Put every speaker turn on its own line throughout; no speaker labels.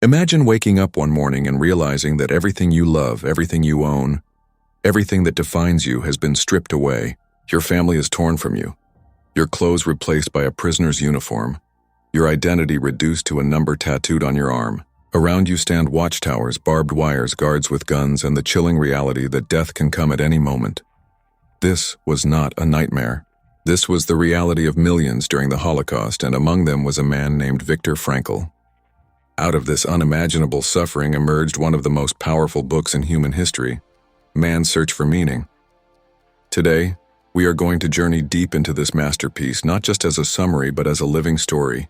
Imagine waking up one morning and realizing that everything you love, everything you own, everything that defines you has been stripped away. Your family is torn from you, your clothes replaced by a prisoner's uniform, your identity reduced to a number tattooed on your arm. Around you stand watchtowers, barbed wires, guards with guns, and the chilling reality that death can come at any moment. This was not a nightmare. This was the reality of millions during the Holocaust, and among them was a man named Viktor Frankl. Out of this unimaginable suffering emerged one of the most powerful books in human history, Man's Search for Meaning. Today, we are going to journey deep into this masterpiece, not just as a summary, but as a living story,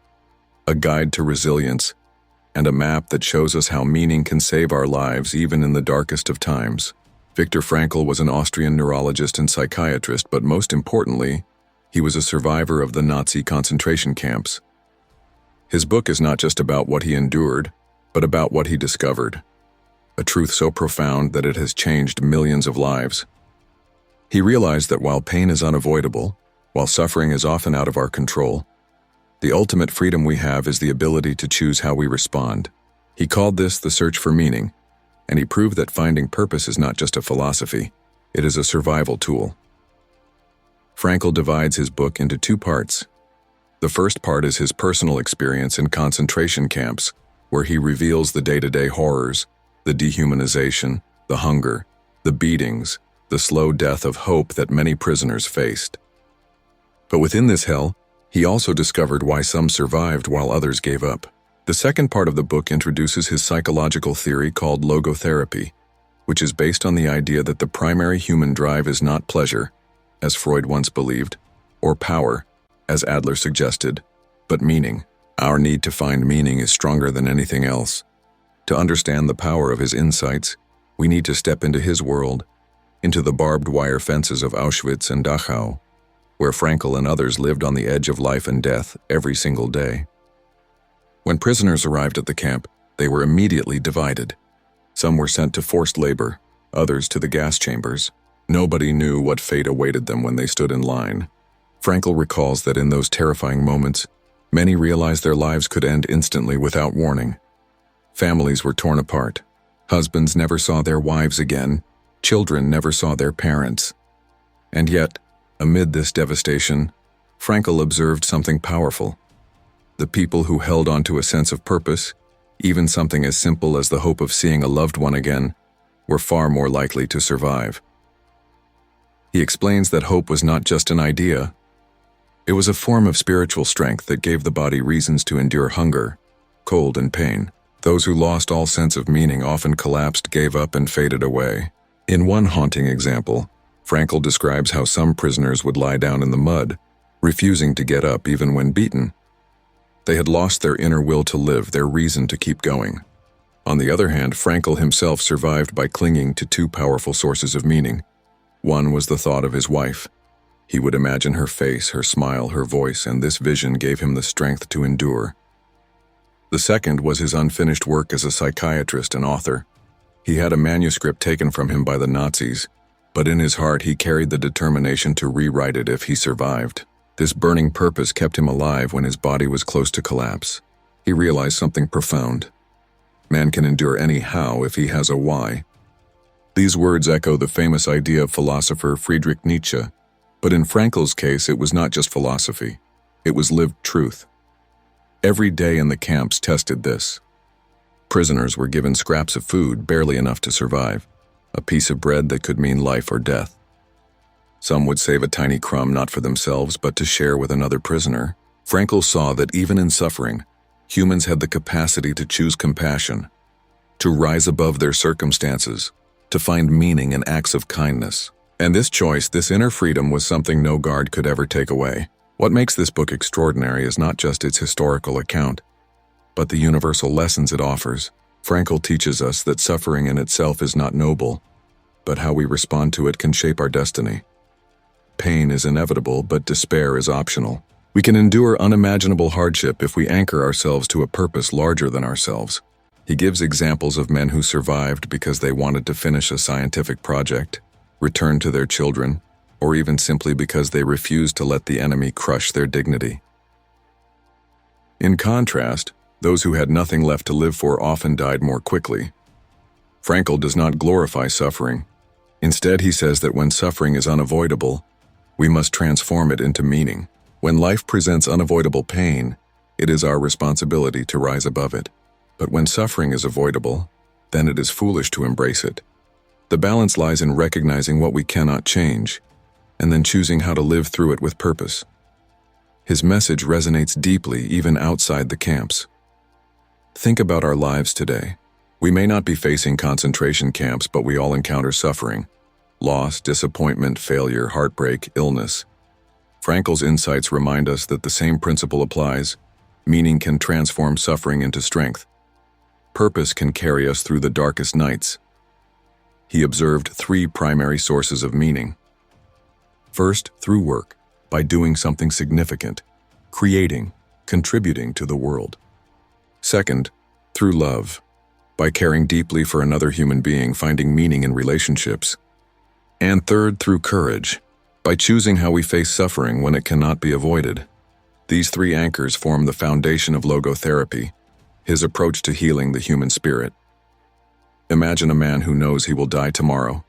a guide to resilience, and a map that shows us how meaning can save our lives even in the darkest of times. Viktor Frankl was an Austrian neurologist and psychiatrist, but most importantly, he was a survivor of the Nazi concentration camps. His book is not just about what he endured, but about what he discovered, a truth so profound that it has changed millions of lives. He realized that while pain is unavoidable, while suffering is often out of our control, the ultimate freedom we have is the ability to choose how we respond. He called this the search for meaning, and he proved that finding purpose is not just a philosophy, it is a survival tool. Frankl divides his book into two parts. The first part is his personal experience in concentration camps, where he reveals the day-to-day horrors, the dehumanization, the hunger, the beatings, the slow death of hope that many prisoners faced. But within this hell, he also discovered why some survived while others gave up. The second part of the book introduces his psychological theory called logotherapy, which is based on the idea that the primary human drive is not pleasure, as Freud once believed, or power, as Adler suggested, but meaning. Our need to find meaning is stronger than anything else. To understand the power of his insights, we need to step into his world, into the barbed wire fences of Auschwitz and Dachau, where Frankl and others lived on the edge of life and death every single day. When prisoners arrived at the camp, they were immediately divided. Some were sent to forced labor, others to the gas chambers. Nobody knew what fate awaited them when they stood in line. Frankl recalls that in those terrifying moments, many realized their lives could end instantly without warning. Families were torn apart. Husbands never saw their wives again. Children never saw their parents. And yet, amid this devastation, Frankl observed something powerful. The people who held on to a sense of purpose, even something as simple as the hope of seeing a loved one again, were far more likely to survive. He explains that hope was not just an idea. It was a form of spiritual strength that gave the body reasons to endure hunger, cold, and pain. Those who lost all sense of meaning often collapsed, gave up, and faded away. In one haunting example, Frankl describes how some prisoners would lie down in the mud, refusing to get up even when beaten. They had lost their inner will to live, their reason to keep going. On the other hand, Frankl himself survived by clinging to two powerful sources of meaning. One was the thought of his wife. He would imagine her face, her smile, her voice, and this vision gave him the strength to endure. The second was his unfinished work as a psychiatrist and author. He had a manuscript taken from him by the Nazis, but in his heart he carried the determination to rewrite it if he survived. This burning purpose kept him alive when his body was close to collapse. He realized something profound. Man can endure any how if he has a why. These words echo the famous idea of philosopher Friedrich Nietzsche, but in Frankl's case it was not just philosophy, it was lived truth. Every day in the camps tested this. Prisoners were given scraps of food, barely enough to survive, a piece of bread that could mean life or death. Some would save a tiny crumb not for themselves but to share with another prisoner. Frankl saw that even in suffering, humans had the capacity to choose compassion, to rise above their circumstances, to find meaning in acts of kindness. And this choice, this inner freedom, was something no guard could ever take away. What makes this book extraordinary is not just its historical account, but the universal lessons it offers. Frankl teaches us that suffering in itself is not noble, but how we respond to it can shape our destiny. Pain is inevitable, but despair is optional. We can endure unimaginable hardship if we anchor ourselves to a purpose larger than ourselves. He gives examples of men who survived because they wanted to finish a scientific project, return to their children, or even simply because they refused to let the enemy crush their dignity. In contrast, Those who had nothing left to live for often died more quickly. Frankl does not glorify suffering. Instead, he says that when suffering is unavoidable, we must transform it into meaning. When life presents unavoidable pain, it is our responsibility to rise above it. But when suffering is avoidable, then it is foolish to embrace it. The balance lies in recognizing what we cannot change, and then choosing how to live through it with purpose. His message resonates deeply even outside the camps. Think about our lives today. We may not be facing concentration camps, but we all encounter suffering, loss, disappointment, failure, heartbreak, illness. Frankl's insights remind us that the same principle applies. Meaning can transform suffering into strength. Purpose can carry us through the darkest nights. He observed 3 primary sources of meaning. First, through work, by doing something significant, creating, contributing to the world. Second, through love, by caring deeply for another human being, finding meaning in relationships. And third, through courage, by choosing how we face suffering when it cannot be avoided. These 3 anchors form the foundation of logotherapy, his approach to healing the human spirit. Imagine a man who knows he will die tomorrow.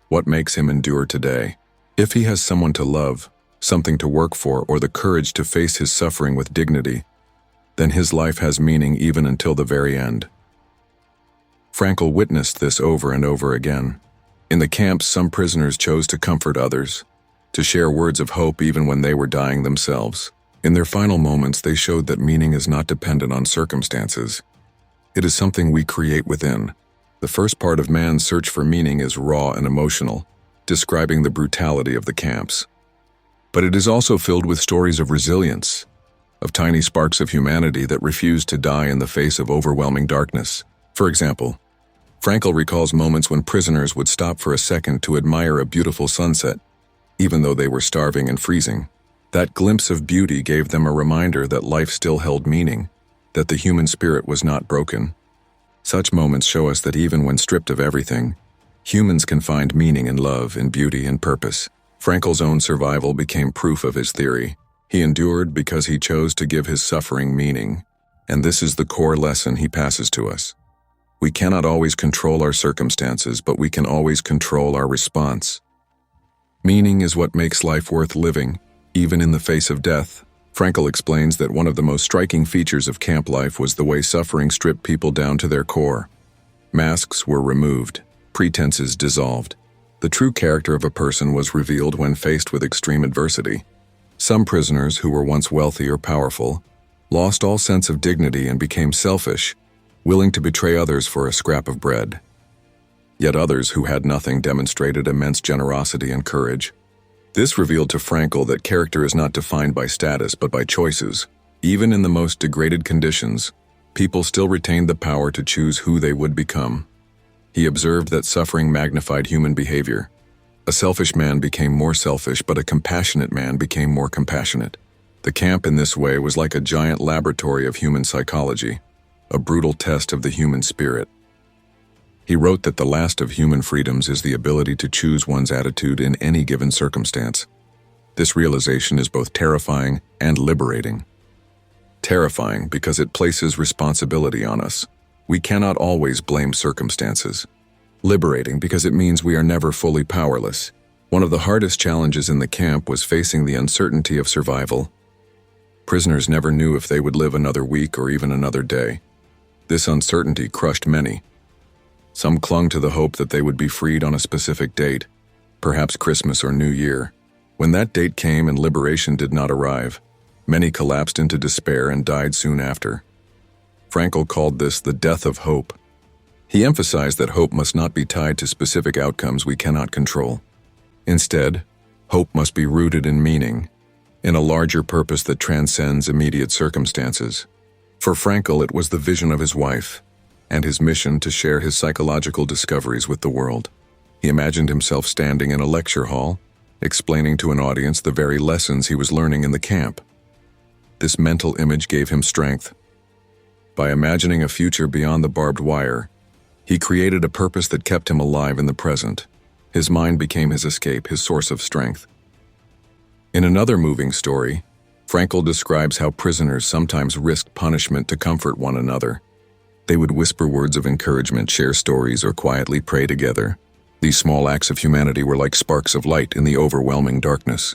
What makes him endure today? If he has someone to love, something to work for, or the courage to face his suffering with dignity, then his life has meaning even until the very end. Frankl witnessed this over and over again. In the camps, some prisoners chose to comfort others, to share words of hope even when they were dying themselves. In their final moments, they showed that meaning is not dependent on circumstances. It is something we create within. The first part of man's search for meaning is raw and emotional, describing the brutality of the camps. But it is also filled with stories of resilience, of tiny sparks of humanity that refuse to die in the face of overwhelming darkness. For example, Frankl recalls moments when prisoners would stop for a second to admire a beautiful sunset, even though they were starving and freezing. That glimpse of beauty gave them a reminder that life still held meaning, that the human spirit was not broken. Such moments show us that even when stripped of everything, humans can find meaning in love, in beauty, and purpose. Frankl's own survival became proof of his theory. He endured because he chose to give his suffering meaning, and this is the core lesson he passes to us. We cannot always control our circumstances, but we can always control our response. Meaning is what makes life worth living, even in the face of death. Frankl explains that one of the most striking features of camp life was the way suffering stripped people down to their core. Masks were removed, pretenses dissolved. The true character of a person was revealed when faced with extreme adversity. Some prisoners who were once wealthy or powerful lost all sense of dignity and became selfish, willing to betray others for a scrap of bread. Yet others who had nothing demonstrated immense generosity and courage. This revealed to Frankl that character is not defined by status but by choices. Even in the most degraded conditions, people still retained the power to choose who they would become. He observed that suffering magnified human behavior. A selfish man became more selfish, but a compassionate man became more compassionate. The camp in this way was like a giant laboratory of human psychology, a brutal test of the human spirit. He wrote that the last of human freedoms is the ability to choose one's attitude in any given circumstance. This realization is both terrifying and liberating. Terrifying because it places responsibility on us. We cannot always blame circumstances. Liberating because it means we are never fully powerless. One of the hardest challenges in the camp was facing the uncertainty of survival. Prisoners never knew if they would live another week or even another day. This uncertainty crushed many. Some clung to the hope that they would be freed on a specific date, perhaps Christmas or New Year. When that date came and liberation did not arrive, many collapsed into despair and died soon after. Frankl called this the death of hope. He emphasized that hope must not be tied to specific outcomes we cannot control. Instead, hope must be rooted in meaning, in a larger purpose that transcends immediate circumstances. For Frankl, it was the vision of his wife, and his mission to share his psychological discoveries with the world. He imagined himself standing in a lecture hall, explaining to an audience the very lessons he was learning in the camp. This mental image gave him strength. By imagining a future beyond the barbed wire, he created a purpose that kept him alive in the present. His mind became his escape, his source of strength. In another moving story, Frankl describes how prisoners sometimes risked punishment to comfort one another. They would whisper words of encouragement, share stories, or quietly pray together. These small acts of humanity were like sparks of light in the overwhelming darkness.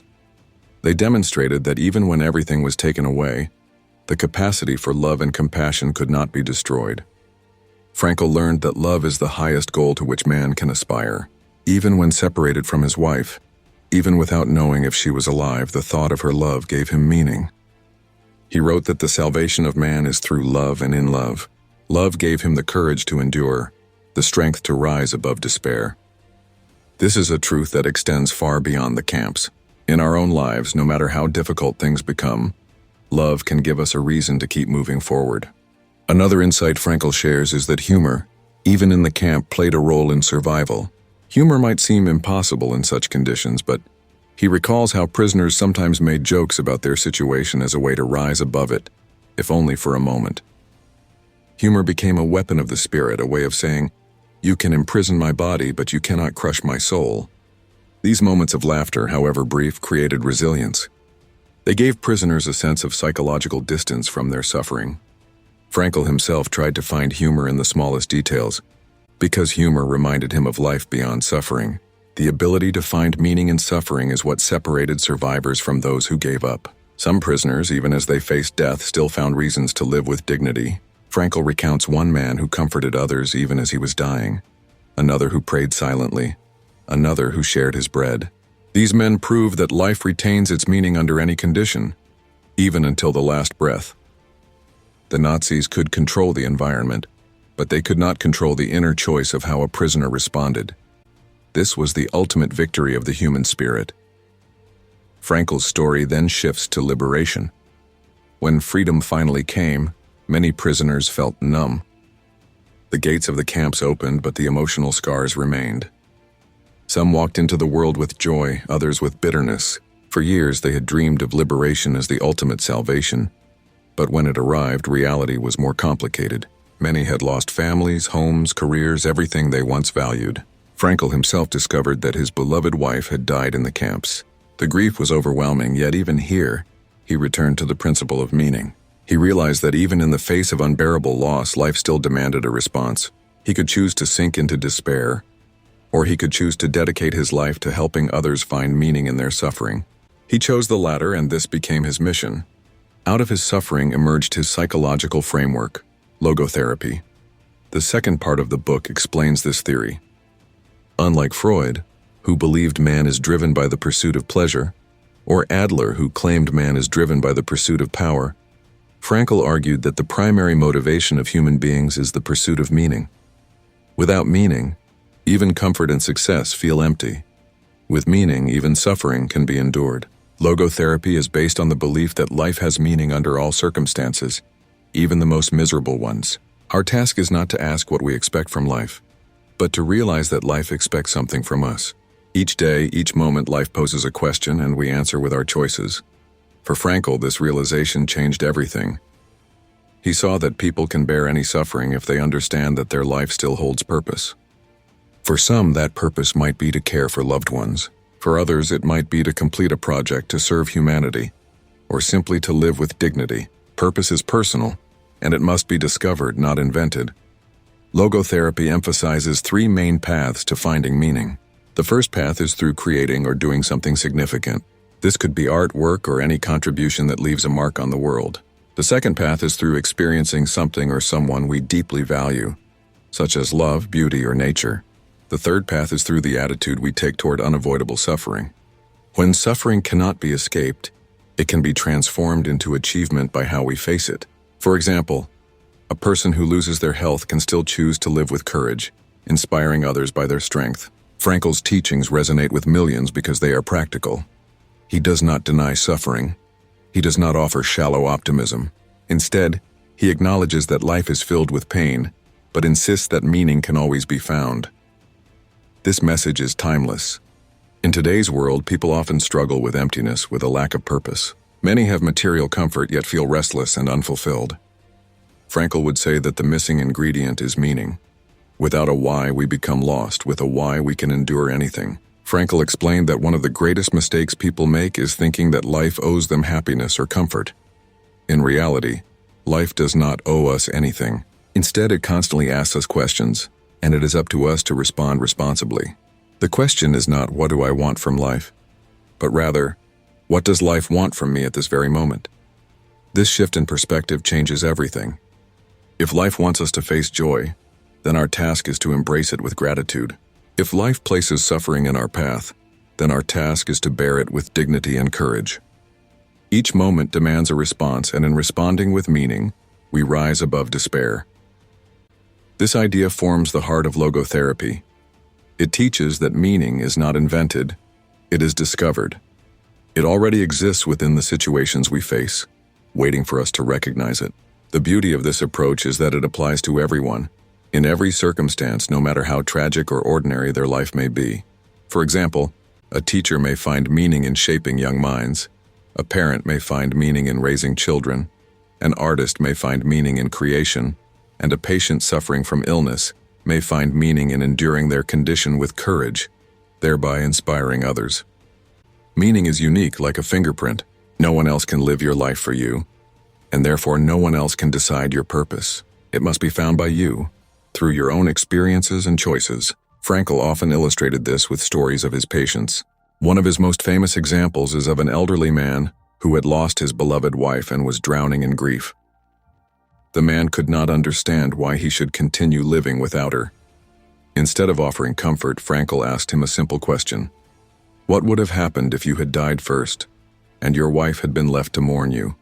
They demonstrated that even when everything was taken away, the capacity for love and compassion could not be destroyed. Frankl learned that love is the highest goal to which man can aspire. Even when separated from his wife, even without knowing if she was alive, the thought of her love gave him meaning. He wrote that the salvation of man is through love and in love. Love gave him the courage to endure, the strength to rise above despair. This is a truth that extends far beyond the camps. In our own lives, no matter how difficult things become, love can give us a reason to keep moving forward. Another insight Frankl shares is that humor, even in the camp, played a role in survival. Humor might seem impossible in such conditions, but he recalls how prisoners sometimes made jokes about their situation as a way to rise above it, if only for a moment. Humor became a weapon of the spirit, a way of saying, "You can imprison my body, but you cannot crush my soul." These moments of laughter, however brief, created resilience. They gave prisoners a sense of psychological distance from their suffering. Frankl himself tried to find humor in the smallest details, because humor reminded him of life beyond suffering. The ability to find meaning in suffering is what separated survivors from those who gave up. Some prisoners, even as they faced death, still found reasons to live with dignity. Frankl recounts one man who comforted others even as he was dying, another who prayed silently, another who shared his bread. These men prove that life retains its meaning under any condition, even until the last breath. The Nazis could control the environment, but they could not control the inner choice of how a prisoner responded. This was the ultimate victory of the human spirit. Frankl's story then shifts to liberation. When freedom finally came, many prisoners felt numb. The gates of the camps opened, but the emotional scars remained. Some walked into the world with joy, others with bitterness. For years they had dreamed of liberation as the ultimate salvation. But when it arrived, reality was more complicated. Many had lost families, homes, careers, everything they once valued. Frankl himself discovered that his beloved wife had died in the camps. The grief was overwhelming, yet even here, he returned to the principle of meaning. He realized that even in the face of unbearable loss, life still demanded a response. He could choose to sink into despair, or he could choose to dedicate his life to helping others find meaning in their suffering. He chose the latter, and this became his mission. Out of his suffering emerged his psychological framework, logotherapy. The second part of the book explains this theory. Unlike Freud, who believed man is driven by the pursuit of pleasure, or Adler, who claimed man is driven by the pursuit of power, Frankl argued that the primary motivation of human beings is the pursuit of meaning. Without meaning, even comfort and success feel empty. With meaning, even suffering can be endured. Logotherapy is based on the belief that life has meaning under all circumstances, even the most miserable ones. Our task is not to ask what we expect from life, but to realize that life expects something from us. Each day, each moment, life poses a question and we answer with our choices. For Frankl, this realization changed everything. He saw that people can bear any suffering if they understand that their life still holds purpose. For some, that purpose might be to care for loved ones. For others, it might be to complete a project to serve humanity, or simply to live with dignity. Purpose is personal, and it must be discovered, not invented. Logotherapy emphasizes three main paths to finding meaning. The first path is through creating or doing something significant. This could be art, work, or any contribution that leaves a mark on the world. The second path is through experiencing something or someone we deeply value, such as love, beauty, or nature. The third path is through the attitude we take toward unavoidable suffering. When suffering cannot be escaped, it can be transformed into achievement by how we face it. For example, a person who loses their health can still choose to live with courage, inspiring others by their strength. Frankl's teachings resonate with millions because they are practical. He does not deny suffering. He does not offer shallow optimism. Instead, he acknowledges that life is filled with pain, but insists that meaning can always be found. This message is timeless. In today's world, people often struggle with emptiness, with a lack of purpose. Many have material comfort yet feel restless and unfulfilled. Frankl would say that the missing ingredient is meaning. Without a why, we become lost. With a why, we can endure anything. Frankl explained that one of the greatest mistakes people make is thinking that life owes them happiness or comfort. In reality, life does not owe us anything. Instead, it constantly asks us questions, and it is up to us to respond responsibly. The question is not, what do I want from life? But rather, what does life want from me at this very moment? This shift in perspective changes everything. If life wants us to face joy, then our task is to embrace it with gratitude. If life places suffering in our path, then our task is to bear it with dignity and courage. Each moment demands a response, and in responding with meaning, we rise above despair. This idea forms the heart of logotherapy. It teaches that meaning is not invented, it is discovered. It already exists within the situations we face, waiting for us to recognize it. The beauty of this approach is that it applies to everyone, in every circumstance, no matter how tragic or ordinary their life may be. For example, a teacher may find meaning in shaping young minds, a parent may find meaning in raising children, an artist may find meaning in creation, and a patient suffering from illness may find meaning in enduring their condition with courage, thereby inspiring others. Meaning is unique, like a fingerprint. No one else can live your life for you, and therefore no one else can decide your purpose. It must be found by you, through your own experiences and choices. Frankl often illustrated this with stories of his patients. One of his most famous examples is of an elderly man who had lost his beloved wife and was drowning in grief. The man could not understand why he should continue living without her. Instead of offering comfort, Frankl asked him a simple question. What would have happened if you had died first, and your wife had been left to mourn you?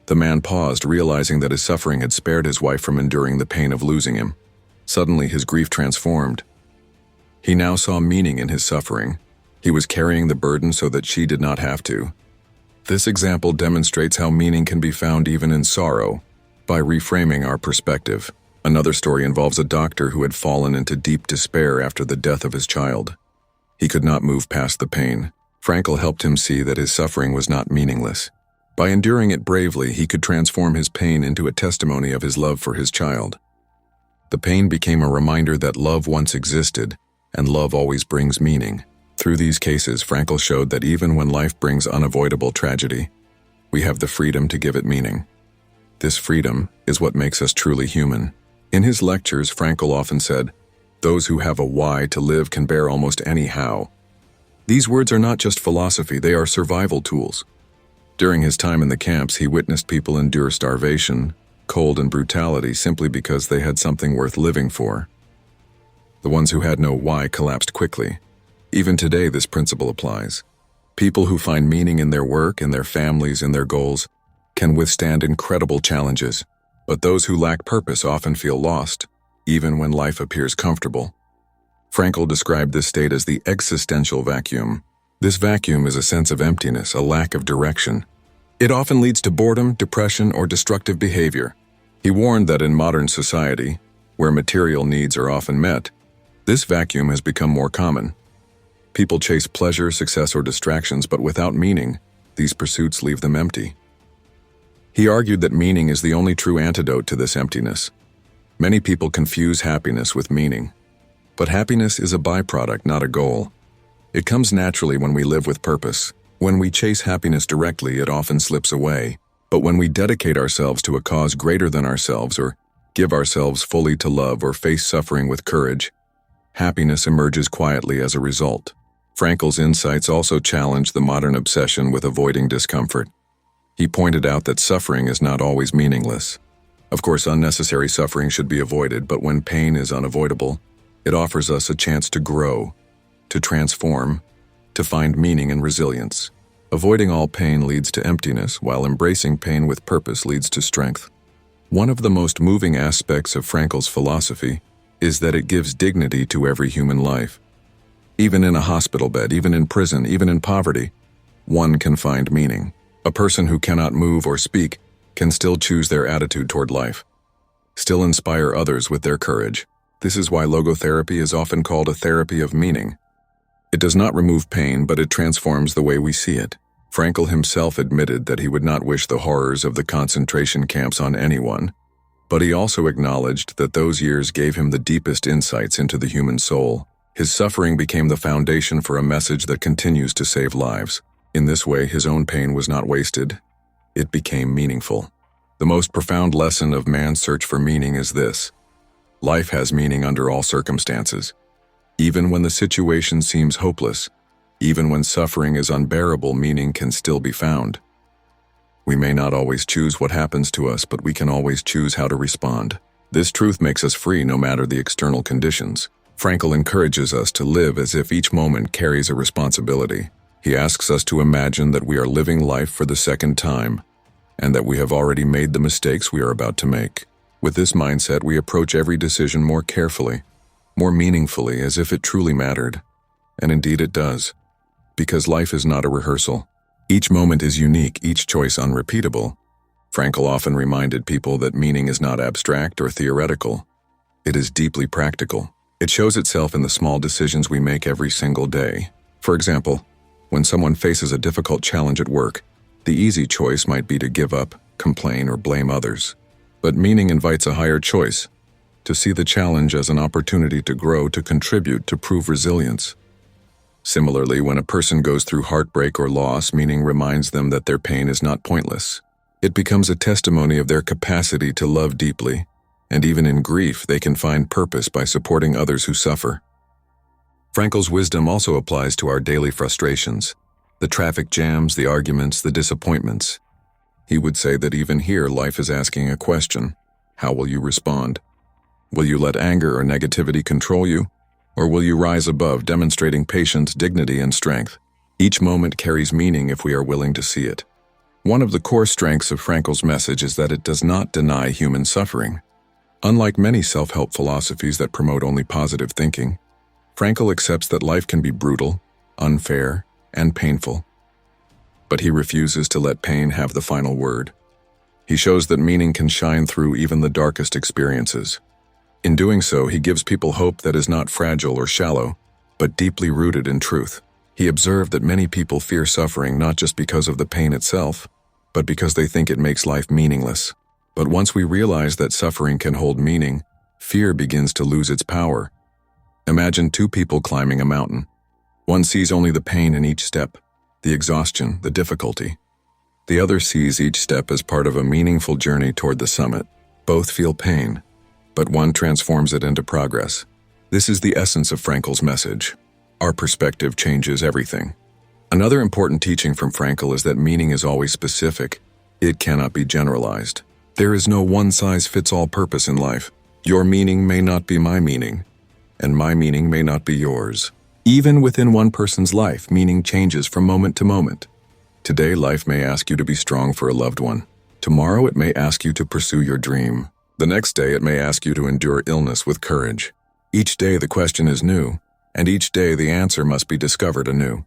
The man paused, realizing that his suffering had spared his wife from enduring the pain of losing him. Suddenly, his grief transformed. He now saw meaning in his suffering. He was carrying the burden so that she did not have to. This example demonstrates how meaning can be found even in sorrow, by reframing our perspective. Another story involves a doctor who had fallen into deep despair after the death of his child. He could not move past the pain. Frankl helped him see that his suffering was not meaningless. By enduring it bravely, he could transform his pain into a testimony of his love for his child. The pain became a reminder that love once existed, and love always brings meaning. Through these cases, Frankl showed that even when life brings unavoidable tragedy, we have the freedom to give it meaning. This freedom is what makes us truly human. In his lectures, Frankl often said, "Those who have a why to live can bear almost any how." These words are not just philosophy, they are survival tools. During his time in the camps, he witnessed people endure starvation, cold, and brutality simply because they had something worth living for. The ones who had no why collapsed quickly. Even today, this principle applies. People who find meaning in their work, in their families, in their goals, can withstand incredible challenges, but those who lack purpose often feel lost, even when life appears comfortable. Frankl described this state as the existential vacuum. This vacuum is a sense of emptiness, a lack of direction. It often leads to boredom, depression, or destructive behavior. He warned that in modern society, where material needs are often met, this vacuum has become more common. People chase pleasure, success, or distractions, but without meaning, these pursuits leave them empty. He argued that meaning is the only true antidote to this emptiness. Many people confuse happiness with meaning. But happiness is a byproduct, not a goal. It comes naturally when we live with purpose. When we chase happiness directly, it often slips away. But when we dedicate ourselves to a cause greater than ourselves, or give ourselves fully to love, or face suffering with courage, happiness emerges quietly as a result. Frankl's insights also challenged the modern obsession with avoiding discomfort. He pointed out that suffering is not always meaningless. Of course, unnecessary suffering should be avoided, but when pain is unavoidable, it offers us a chance to grow, to transform, to find meaning and resilience. Avoiding all pain leads to emptiness, while embracing pain with purpose leads to strength. One of the most moving aspects of Frankl's philosophy is that it gives dignity to every human life. Even in a hospital bed, even in prison, even in poverty, one can find meaning. A person who cannot move or speak can still choose their attitude toward life, still inspire others with their courage. This is why logotherapy is often called a therapy of meaning. It does not remove pain, but it transforms the way we see it. Frankl himself admitted that he would not wish the horrors of the concentration camps on anyone, but he also acknowledged that those years gave him the deepest insights into the human soul. His suffering became the foundation for a message that continues to save lives. In this way, his own pain was not wasted. It became meaningful. The most profound lesson of man's search for meaning is this: life has meaning under all circumstances. Even when the situation seems hopeless, even when suffering is unbearable, meaning can still be found. We may not always choose what happens to us, but we can always choose how to respond. This truth makes us free no matter the external conditions. Frankl encourages us to live as if each moment carries a responsibility. He asks us to imagine that we are living life for the second time, and that we have already made the mistakes we are about to make. With this mindset, we approach every decision more carefully, more meaningfully, as if it truly mattered. And indeed it does. Because life is not a rehearsal. Each moment is unique, each choice unrepeatable. Frankl often reminded people that meaning is not abstract or theoretical. It is deeply practical. It shows itself in the small decisions we make every single day. For example, when someone faces a difficult challenge at work, the easy choice might be to give up, complain, or blame others. But meaning invites a higher choice: to see the challenge as an opportunity to grow, to contribute, to prove resilience. Similarly, when a person goes through heartbreak or loss, meaning reminds them that their pain is not pointless. It becomes a testimony of their capacity to love deeply, and even in grief, they can find purpose by supporting others who suffer. Frankl's wisdom also applies to our daily frustrations, the traffic jams, the arguments, the disappointments. He would say that even here, life is asking a question: how will you respond? Will you let anger or negativity control you? Or will you rise above, demonstrating patience, dignity, and strength? Each moment carries meaning if we are willing to see it. One of the core strengths of Frankl's message is that it does not deny human suffering. Unlike many self-help philosophies that promote only positive thinking, Frankl accepts that life can be brutal, unfair, and painful. But he refuses to let pain have the final word. He shows that meaning can shine through even the darkest experiences. In doing so, he gives people hope that is not fragile or shallow, but deeply rooted in truth. He observed that many people fear suffering not just because of the pain itself, but because they think it makes life meaningless. But once we realize that suffering can hold meaning, fear begins to lose its power. Imagine two people climbing a mountain. One sees only the pain in each step, the exhaustion, the difficulty. The other sees each step as part of a meaningful journey toward the summit. Both feel pain, but one transforms it into progress. This is the essence of Frankl's message. Our perspective changes everything. Another important teaching from Frankl is that meaning is always specific. It cannot be generalized. There is no one-size-fits-all purpose in life. Your meaning may not be my meaning, and my meaning may not be yours. Even within one person's life, meaning changes from moment to moment. Today, life may ask you to be strong for a loved one. Tomorrow, it may ask you to pursue your dream. The next day, it may ask you to endure illness with courage. Each day, the question is new, and each day, the answer must be discovered anew.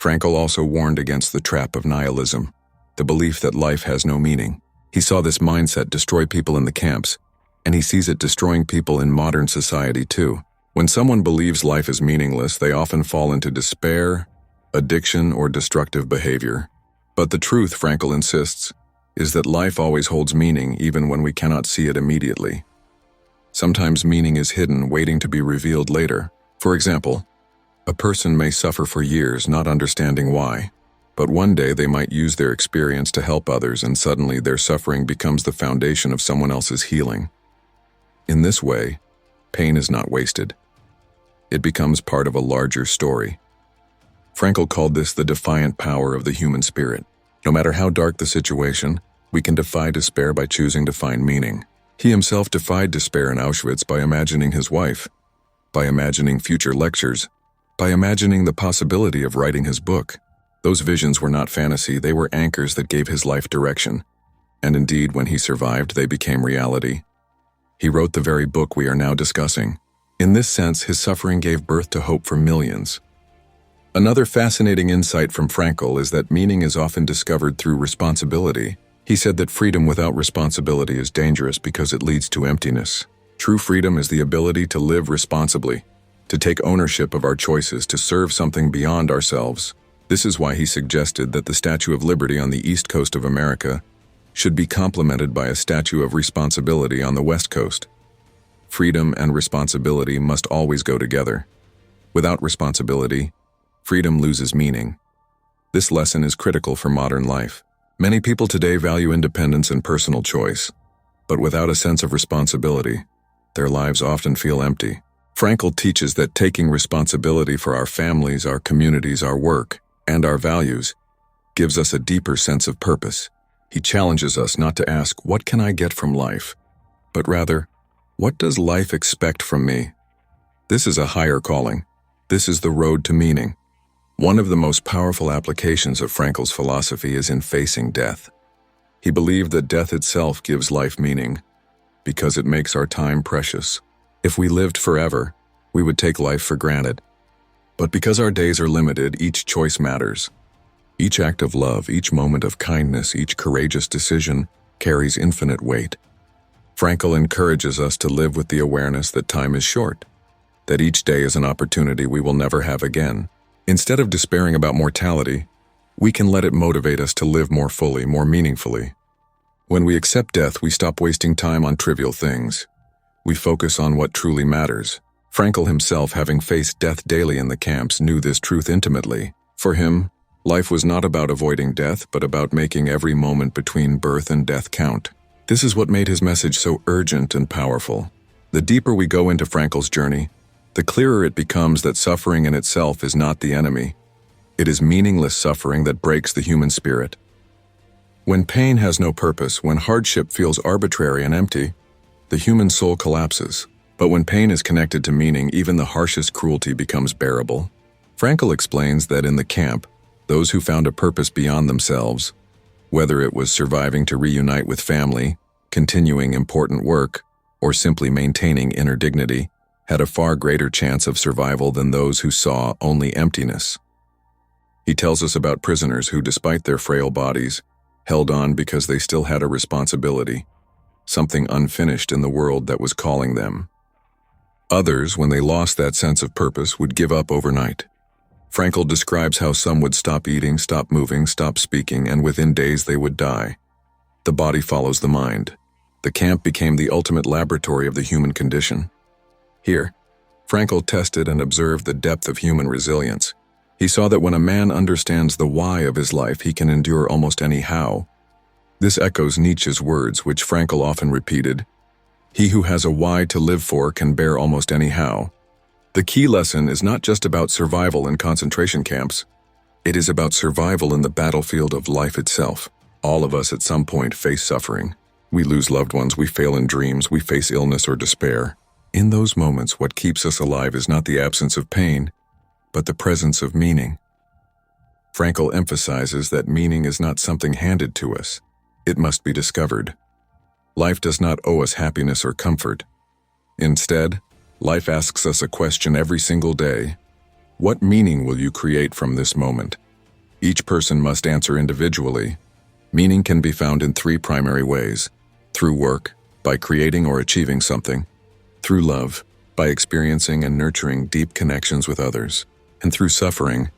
Frankl also warned against the trap of nihilism, the belief that life has no meaning. He saw this mindset destroy people in the camps, and he sees it destroying people in modern society too. When someone believes life is meaningless, they often fall into despair, addiction, or destructive behavior. But the truth, Frankl insists, is that life always holds meaning even when we cannot see it immediately. Sometimes meaning is hidden, waiting to be revealed later. For example, a person may suffer for years not understanding why, but one day they might use their experience to help others, and suddenly their suffering becomes the foundation of someone else's healing. In this way, pain is not wasted. It becomes part of a larger story. Frankl called this the defiant power of the human spirit. No matter how dark the situation, we can defy despair by choosing to find meaning. He himself defied despair in Auschwitz by imagining his wife, by imagining future lectures, by imagining the possibility of writing his book. Those visions were not fantasy, they were anchors that gave his life direction. And indeed, when he survived, they became reality. He wrote the very book we are now discussing. In this sense, his suffering gave birth to hope for millions. Another fascinating insight from Frankl is that meaning is often discovered through responsibility. He said that freedom without responsibility is dangerous because it leads to emptiness. True freedom is the ability to live responsibly, to take ownership of our choices, to serve something beyond ourselves. This is why he suggested that the Statue of Liberty on the East Coast of America should be complemented by a Statue of Responsibility on the West Coast. Freedom and responsibility must always go together. Without responsibility, freedom loses meaning. This lesson is critical for modern life. Many people today value independence and personal choice, but without a sense of responsibility, their lives often feel empty. Frankl teaches that taking responsibility for our families, our communities, our work, and our values gives us a deeper sense of purpose. He challenges us not to ask, "What can I get from life?" but rather, "What does life expect from me?" This is a higher calling. This is the road to meaning. One of the most powerful applications of Frankl's philosophy is in facing death. He believed that death itself gives life meaning because it makes our time precious. If we lived forever, we would take life for granted. But because our days are limited, each choice matters. Each act of love, each moment of kindness, each courageous decision carries infinite weight. Frankl encourages us to live with the awareness that time is short, that each day is an opportunity we will never have again. Instead of despairing about mortality, we can let it motivate us to live more fully, more meaningfully. When we accept death, we stop wasting time on trivial things. We focus on what truly matters. Frankl himself, having faced death daily in the camps, knew this truth intimately. For him, life was not about avoiding death, but about making every moment between birth and death count. This is what made his message so urgent and powerful. The deeper we go into Frankl's journey, the clearer it becomes that suffering in itself is not the enemy. It is meaningless suffering that breaks the human spirit. When pain has no purpose, when hardship feels arbitrary and empty, the human soul collapses. But when pain is connected to meaning, even the harshest cruelty becomes bearable. Frankl explains that in the camp, those who found a purpose beyond themselves, whether it was surviving to reunite with family, continuing important work, or simply maintaining inner dignity, had a far greater chance of survival than those who saw only emptiness. He tells us about prisoners who, despite their frail bodies, held on because they still had a responsibility, something unfinished in the world that was calling them. Others, when they lost that sense of purpose, would give up overnight. Frankl describes how some would stop eating, stop moving, stop speaking, and within days they would die. The body follows the mind. The camp became the ultimate laboratory of the human condition. Here, Frankl tested and observed the depth of human resilience. He saw that when a man understands the why of his life, he can endure almost any how. This echoes Nietzsche's words, which Frankl often repeated: "He who has a why to live for can bear almost any how." The key lesson is not just about survival in concentration camps. It is about survival in the battlefield of life itself. All of us at some point face suffering. We lose loved ones, we fail in dreams, we face illness or despair. In those moments, what keeps us alive is not the absence of pain, but the presence of meaning. Frankl emphasizes that meaning is not something handed to us. It must be discovered. Life does not owe us happiness or comfort. Instead, life asks us a question every single day. What meaning will you create from this moment? Each person must answer individually. Meaning can be found in three primary ways: through work, by creating or achieving something; through love, by experiencing and nurturing deep connections with others; and through suffering,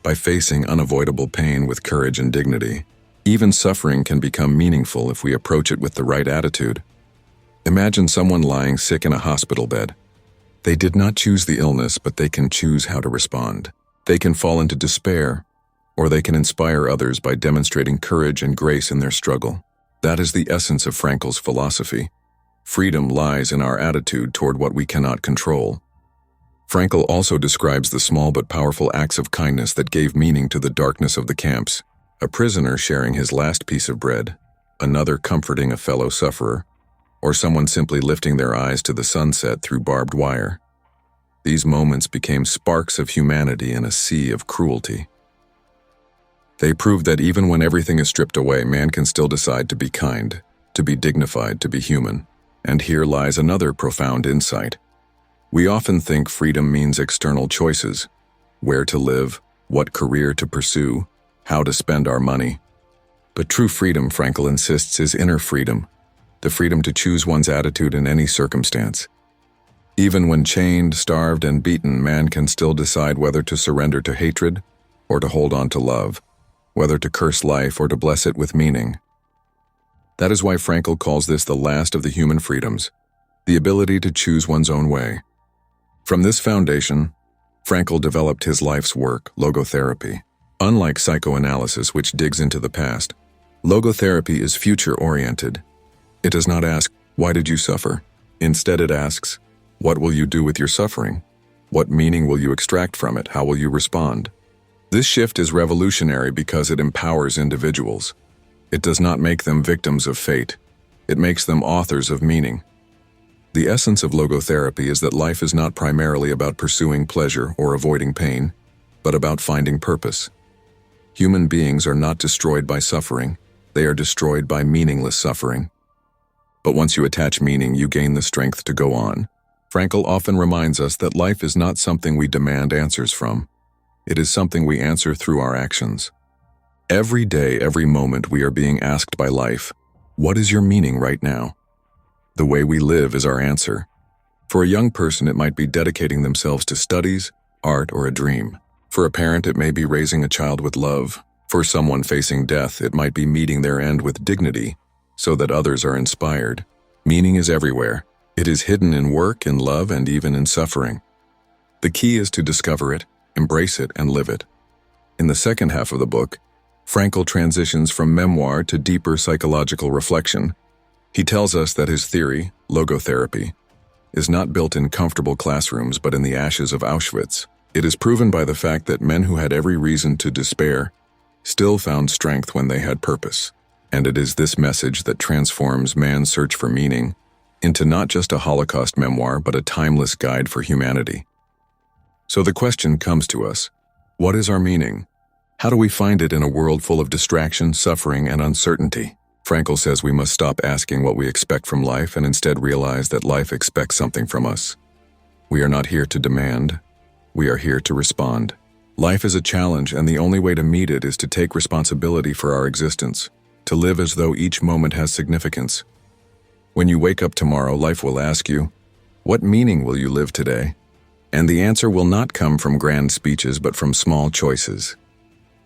by facing unavoidable pain with courage and dignity. Even suffering can become meaningful if we approach it with the right attitude. Imagine someone lying sick in a hospital bed. They did not choose the illness, but they can choose how to respond. They can fall into despair, or they can inspire others by demonstrating courage and grace in their struggle. That is the essence of Frankl's philosophy. Freedom lies in our attitude toward what we cannot control. Frankl also describes the small but powerful acts of kindness that gave meaning to the darkness of the camps. A prisoner sharing his last piece of bread, another comforting a fellow sufferer, or someone simply lifting their eyes to the sunset through barbed wire. These moments became sparks of humanity in a sea of cruelty. They proved that even when everything is stripped away, man can still decide to be kind, to be dignified, to be human. And here lies another profound insight. We often think freedom means external choices: where to live, what career to pursue, how to spend our money. But true freedom, Frankl insists, is inner freedom, the freedom to choose one's attitude in any circumstance. Even when chained, starved, and beaten, man can still decide whether to surrender to hatred or to hold on to love, whether to curse life or to bless it with meaning. That is why Frankl calls this the last of the human freedoms, the ability to choose one's own way. From this foundation, Frankl developed his life's work, logotherapy. Unlike psychoanalysis, which digs into the past, logotherapy is future-oriented. It does not ask, "Why did you suffer?" Instead, it asks, "What will you do with your suffering? What meaning will you extract from it? How will you respond?" This shift is revolutionary because it empowers individuals. It does not make them victims of fate. It makes them authors of meaning. The essence of logotherapy is that life is not primarily about pursuing pleasure or avoiding pain, but about finding purpose. Human beings are not destroyed by suffering. They are destroyed by meaningless suffering. But once you attach meaning, you gain the strength to go on. Frankl often reminds us that life is not something we demand answers from. It is something we answer through our actions. Every day, every moment, we are being asked by life, "What is your meaning right now?" The way we live is our answer. For a young person, it might be dedicating themselves to studies, art, or a dream. For a parent, it may be raising a child with love. For someone facing death, it might be meeting their end with dignity, so that others are inspired. Meaning is everywhere. It is hidden in work, in love, and even in suffering. The key is to discover it, embrace it, and live it. In the second half of the book, Frankl transitions from memoir to deeper psychological reflection. He tells us that his theory, logotherapy, is not built in comfortable classrooms but in the ashes of Auschwitz. It is proven by the fact that men who had every reason to despair still found strength when they had purpose. And it is this message that transforms man's search for meaning into not just a Holocaust memoir but a timeless guide for humanity. So the question comes to us, what is our meaning? How do we find it in a world full of distraction, suffering, and uncertainty? Frankl says we must stop asking what we expect from life and instead realize that life expects something from us. We are not here to demand. We are here to respond. Life is a challenge, and the only way to meet it is to take responsibility for our existence, to live as though each moment has significance. When you wake up tomorrow, life will ask you, what meaning will you live today? And the answer will not come from grand speeches but from small choices.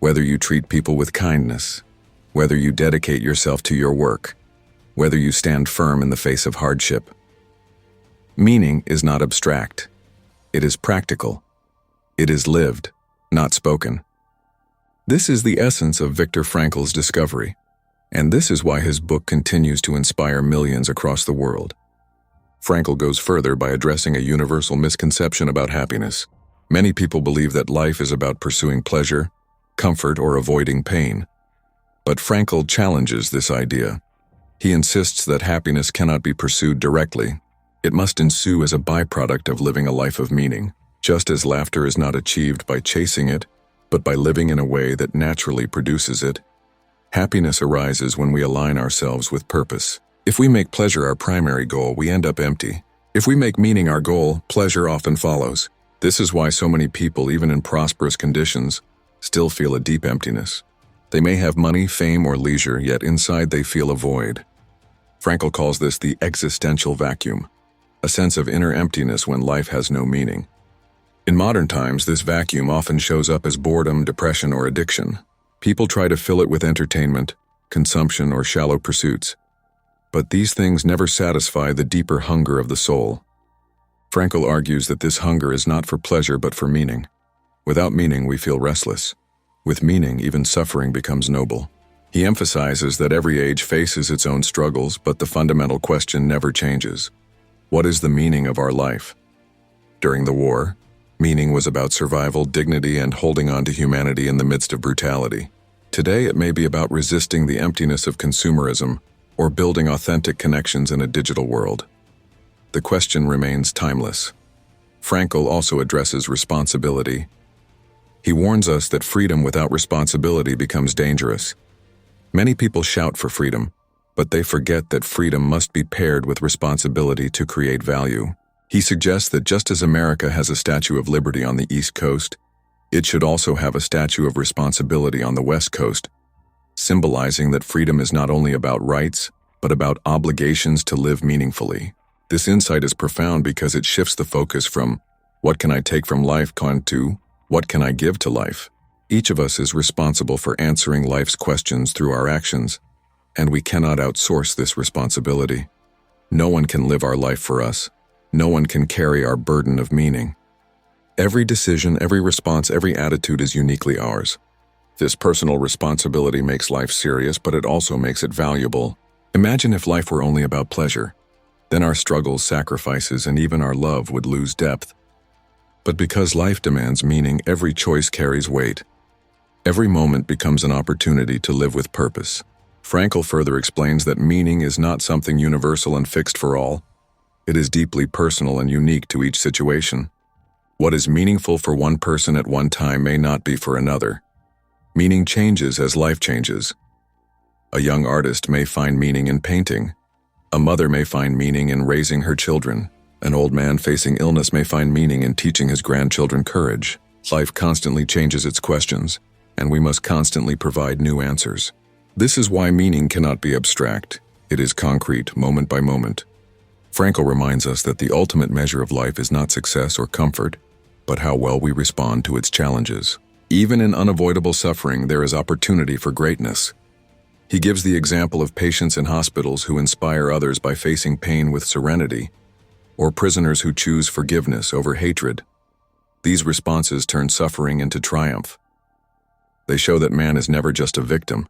Whether you treat people with kindness, whether you dedicate yourself to your work, whether you stand firm in the face of hardship. Meaning is not abstract. It is practical. It is lived, not spoken. This is the essence of Viktor Frankl's discovery, and this is why his book continues to inspire millions across the world. Frankl goes further by addressing a universal misconception about happiness. Many people believe that life is about pursuing pleasure, comfort, or avoiding pain. But Frankl challenges this idea. He insists that happiness cannot be pursued directly. It must ensue as a byproduct of living a life of meaning, just as laughter is not achieved by chasing it, but by living in a way that naturally produces it. Happiness arises when we align ourselves with purpose. If we make pleasure our primary goal, we end up empty. If we make meaning our goal, pleasure often follows. This is why so many people, even in prosperous conditions, still feel a deep emptiness. They may have money, fame, or leisure, yet inside they feel a void. Frankl calls this the existential vacuum, a sense of inner emptiness when life has no meaning. In modern times, this vacuum often shows up as boredom, depression, or addiction. People try to fill it with entertainment, consumption, or shallow pursuits. But these things never satisfy the deeper hunger of the soul. Frankl argues that this hunger is not for pleasure but for meaning. Without meaning, we feel restless. With meaning, even suffering becomes noble. He emphasizes that every age faces its own struggles, but the fundamental question never changes. What is the meaning of our life? During the war, meaning was about survival, dignity, and holding on to humanity in the midst of brutality. Today, it may be about resisting the emptiness of consumerism or building authentic connections in a digital world. The question remains timeless. Frankl also addresses responsibility. He warns us that freedom without responsibility becomes dangerous. Many people shout for freedom, but they forget that freedom must be paired with responsibility to create value. He suggests that just as America has a Statue of Liberty on the East Coast, it should also have a Statue of Responsibility on the West Coast, symbolizing that freedom is not only about rights, but about obligations to live meaningfully. This insight is profound because it shifts the focus from what can I take from life to what can I give to life. Each of us is responsible for answering life's questions through our actions, and we cannot outsource this responsibility. No one can live our life for us. No one can carry our burden of meaning. Every decision, every response, every attitude is uniquely ours. This personal responsibility makes life serious, but it also makes it valuable. Imagine if life were only about pleasure. Then our struggles, sacrifices, and even our love would lose depth. But because life demands meaning, every choice carries weight. Every moment becomes an opportunity to live with purpose. Frankl further explains that meaning is not something universal and fixed for all. It is deeply personal and unique to each situation. What is meaningful for one person at one time may not be for another. Meaning changes as life changes. A young artist may find meaning in painting. A mother may find meaning in raising her children. An old man facing illness may find meaning in teaching his grandchildren courage. Life constantly changes its questions, and we must constantly provide new answers. This is why meaning cannot be abstract. It is concrete, moment by moment. Frankl reminds us that the ultimate measure of life is not success or comfort, but how well we respond to its challenges. Even in unavoidable suffering, there is opportunity for greatness. He gives the example of patients in hospitals who inspire others by facing pain with serenity, or prisoners who choose forgiveness over hatred. These responses turn suffering into triumph. They show that man is never just a victim.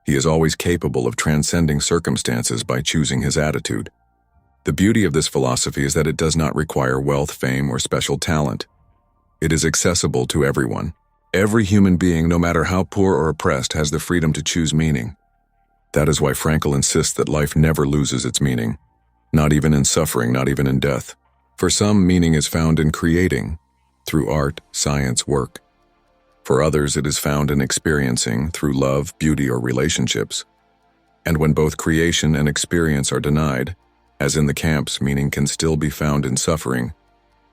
He is always capable of transcending circumstances by choosing his attitude. The beauty of this philosophy is that it does not require wealth, fame, or special talent. It is accessible to everyone. Every human being, no matter how poor or oppressed, has the freedom to choose meaning. That is why Frankl insists that life never loses its meaning. Not even in suffering, not even in death. For some, meaning is found in creating, through art, science, work. For others, it is found in experiencing, through love, beauty, or relationships. And when both creation and experience are denied, as in the camps, meaning can still be found in suffering,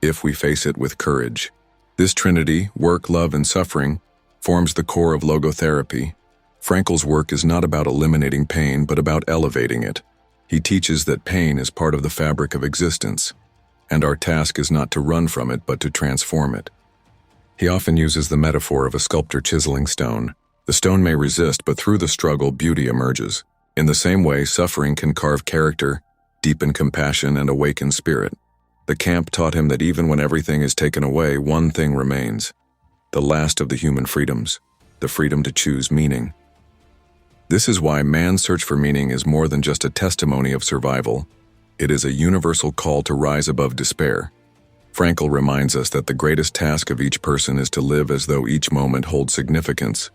if we face it with courage. This trinity, work, love, and suffering, forms the core of logotherapy. Frankl's work is not about eliminating pain, but about elevating it. He teaches that pain is part of the fabric of existence, and our task is not to run from it, but to transform it. He often uses the metaphor of a sculptor chiseling stone. The stone may resist, but through the struggle, beauty emerges. In the same way, suffering can carve character, deepen compassion, and awaken spirit. The camp taught him that even when everything is taken away, one thing remains: the last of the human freedoms, the freedom to choose meaning. This is why man's search for meaning is more than just a testimony of survival. It is a universal call to rise above despair. Frankl reminds us that the greatest task of each person is to live as though each moment holds significance.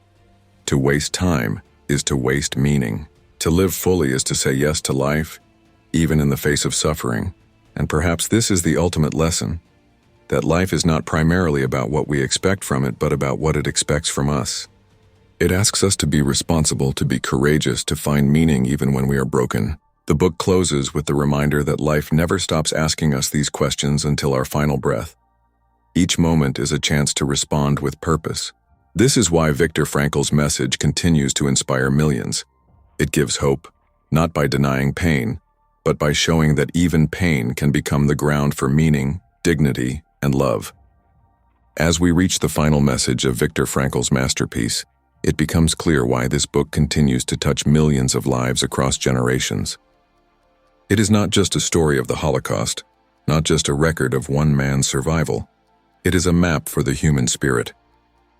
To waste time is to waste meaning. To live fully is to say yes to life, even in the face of suffering. And perhaps this is the ultimate lesson, that life is not primarily about what we expect from it, but about what it expects from us. It asks us to be responsible, to be courageous, to find meaning even when we are broken. The book closes with the reminder that life never stops asking us these questions until our final breath. Each moment is a chance to respond with purpose. This is why Viktor Frankl's message continues to inspire millions. It gives hope, not by denying pain, but by showing that even pain can become the ground for meaning, dignity, and love. As we reach the final message of Viktor Frankl's masterpiece, it becomes clear why this book continues to touch millions of lives across generations. It is not just a story of the Holocaust, not just a record of one man's survival. It is a map for the human spirit.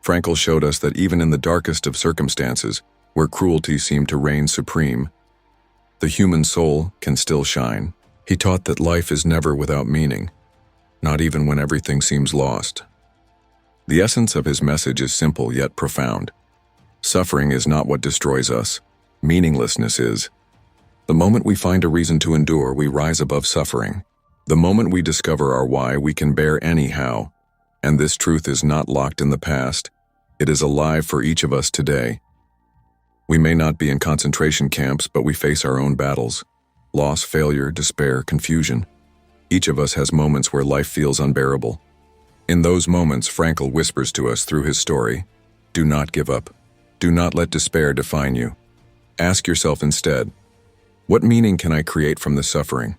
Frankl showed us that even in the darkest of circumstances, where cruelty seemed to reign supreme, the human soul can still shine. He taught that life is never without meaning, not even when everything seems lost. The essence of his message is simple yet profound. Suffering is not what destroys us. Meaninglessness is. The moment we find a reason to endure, we rise above suffering. The moment we discover our why, we can bear anyhow. And this truth is not locked in the past. It is alive for each of us today. We may not be in concentration camps, but we face our own battles. Loss, failure, despair, confusion. Each of us has moments where life feels unbearable. In those moments, Frankl whispers to us through his story, do not give up. Do not let despair define you. Ask yourself instead, what meaning can I create from this suffering?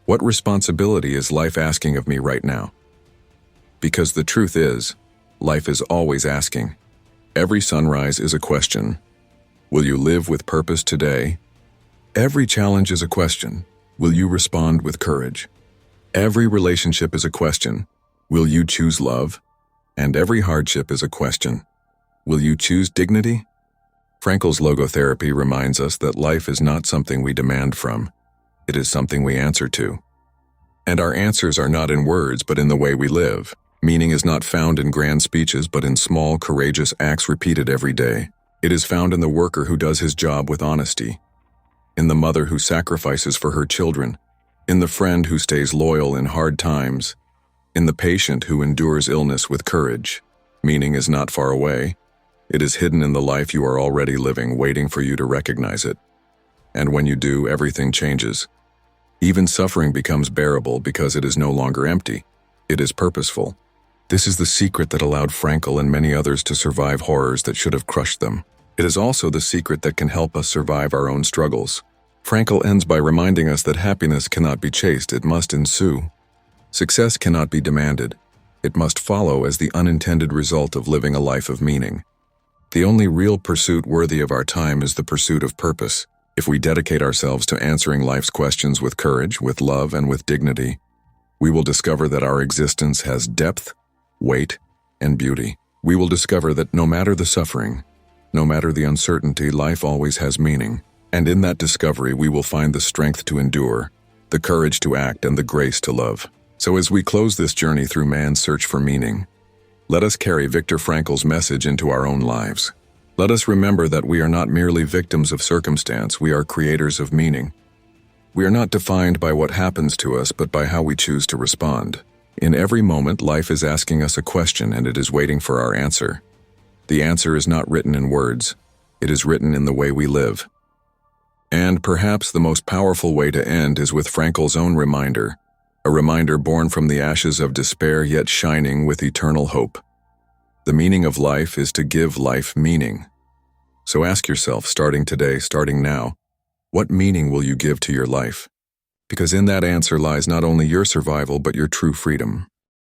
What responsibility is life asking of me right now? Because the truth is, life is always asking. Every sunrise is a question. Will you live with purpose today? Every challenge is a question. Will you respond with courage? Every relationship is a question. Will you choose love? And every hardship is a question. Will you choose dignity? Frankl's logotherapy reminds us that life is not something we demand from. It is something we answer to. And our answers are not in words, but in the way we live. Meaning is not found in grand speeches, but in small, courageous acts repeated every day. It is found in the worker who does his job with honesty, in the mother who sacrifices for her children, in the friend who stays loyal in hard times, in the patient who endures illness with courage. Meaning is not far away. It is hidden in the life you are already living, waiting for you to recognize it. And when you do, everything changes. Even suffering becomes bearable because it is no longer empty. It is purposeful. This is the secret that allowed Frankl and many others to survive horrors that should have crushed them. It is also the secret that can help us survive our own struggles. Frankl ends by reminding us that happiness cannot be chased, it must ensue. Success cannot be demanded. It must follow as the unintended result of living a life of meaning. The only real pursuit worthy of our time is the pursuit of purpose. If we dedicate ourselves to answering life's questions with courage, with love, and with dignity, we will discover that our existence has depth, weight, and beauty. We will discover that no matter the suffering, no matter the uncertainty, life always has meaning. And in that discovery, we will find the strength to endure, the courage to act, and the grace to love. So as we close this journey through man's search for meaning, let us carry Viktor Frankl's message into our own lives. Let us remember that we are not merely victims of circumstance, we are creators of meaning. We are not defined by what happens to us, but by how we choose to respond. In every moment, life is asking us a question, and it is waiting for our answer. The answer is not written in words. It is written in the way we live. And perhaps the most powerful way to end is with Frankl's own reminder, a reminder born from the ashes of despair yet shining with eternal hope. The meaning of life is to give life meaning. So ask yourself, starting today, starting now, what meaning will you give to your life? Because in that answer lies not only your survival but your true freedom.